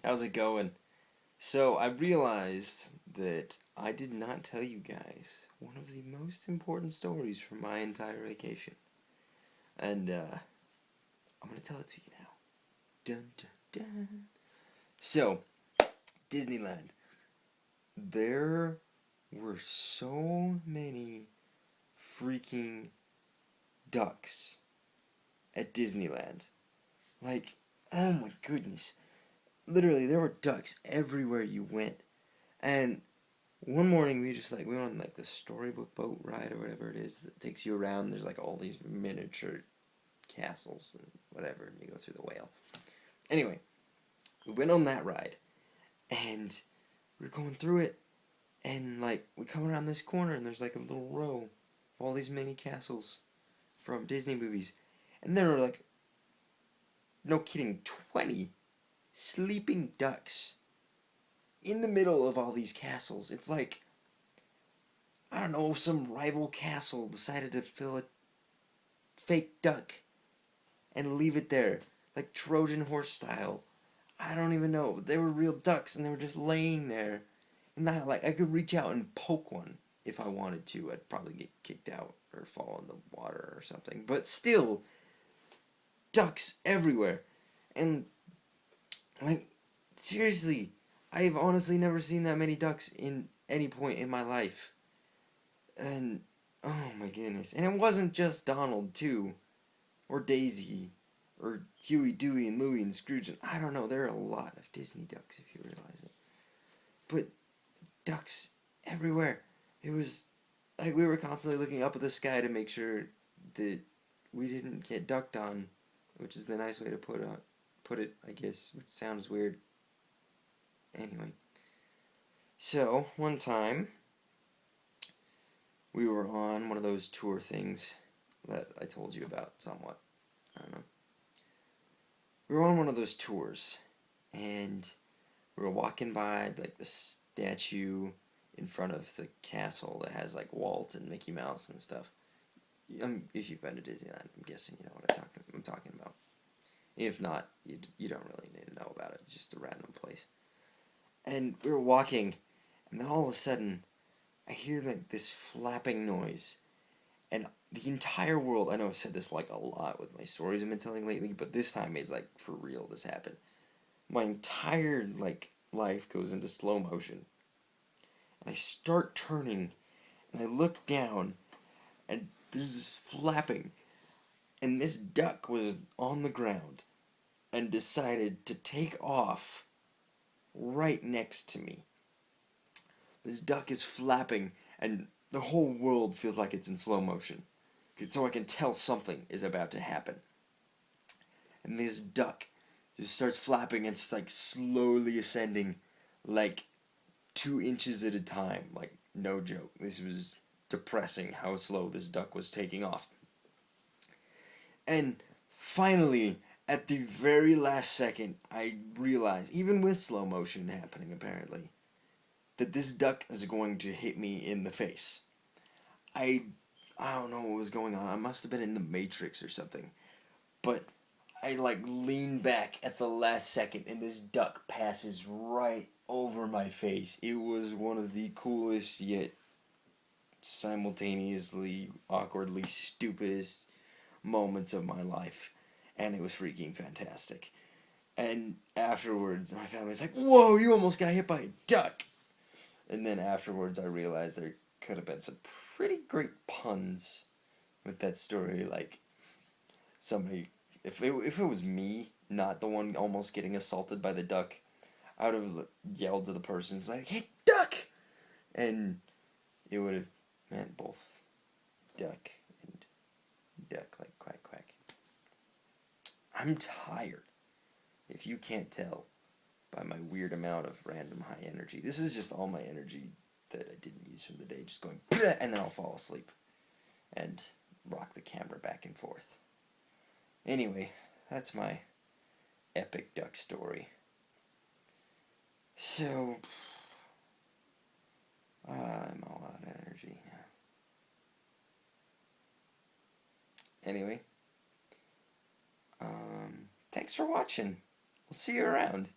How's it going? So I realized that I did not tell you guys one of the most important stories from my entire vacation. And I'm going to tell it to you now. Dun dun dun. So, Disneyland. There were so many freaking ducks at Disneyland. Like, oh my goodness. Literally, there were ducks everywhere you went. And one morning we went on like the storybook boat ride or whatever it is that takes you around. There's like all these miniature castles and whatever, and you go through the whale. Anyway, we went on that ride, and we are going through it, and like we come around this corner, and there's like a little row of all these mini castles from Disney movies, and there were like, no kidding, 20 sleeping ducks in the middle of all these castles. It's like, I don't know, some rival castle decided to fill a fake duck and leave it there, like Trojan horse style. I don't even know. They were real ducks and they were just laying there. And not like I could reach out and poke one if I wanted to. I'd probably get kicked out or fall in the water or something. But still, ducks everywhere. And like, seriously, I've honestly never seen that many ducks in any point in my life. And oh my goodness. And it wasn't just Donald too, or Daisy, or Huey, Dewey, and Louie and Scrooge. And I don't know. There are a lot of Disney ducks if you realize it. But ducks everywhere. It was like we were constantly looking up at the sky to make sure that we didn't get ducked on, which is the nice way to put it, I guess, which sounds weird. Anyway, so one time we were on one of those tour things that I told you about somewhat. I don't know. We were on one of those tours, and we were walking by like the statue in front of the castle that has like Walt and Mickey Mouse and stuff. If you've been to Disneyland, I'm guessing you know what I'm talking about. If not, you don't really need to know about it. It's just a random place. And we were walking, and then all of a sudden, I hear like this flapping noise, and the entire world. I know I've said this like a lot with my stories I've been telling lately, but this time it's like for real. This happened. My entire like life goes into slow motion, and I start turning, and I look down, and there's this flapping, and this duck was on the ground, and decided to take off right next to me. This duck is flapping, and the whole world feels like it's in slow motion, so I can tell something is about to happen. And this duck just starts flapping and it's like slowly ascending, like 2 inches at a time. Like, no joke. This was depressing how slow this duck was taking off. And finally, at the very last second, I realized, even with slow motion happening apparently, that this duck is going to hit me in the face. I I don't know what was going on. I must have been in the Matrix or something. But I like lean back at the last second and this duck passes right over my face. It was one of the coolest yet simultaneously awkwardly stupidest moments of my life. And it was freaking fantastic. And afterwards, my family's like, "Whoa, you almost got hit by a duck." And then afterwards, I realized there could have been some pretty great puns with that story. Like, somebody, if it was me, not the one almost getting assaulted by the duck, I would have yelled to the person, it's like, "Hey, duck!" And it would have meant both duck and duck, like quack, quack. I'm tired, if you can't tell by my weird amount of random high energy. This is just all my energy that I didn't use from the day, just going, and then I'll fall asleep and rock the camera back and forth. Anyway, that's my epic duck story. So, I'm all out of energy. Anyway, thanks for watching. We'll see you around.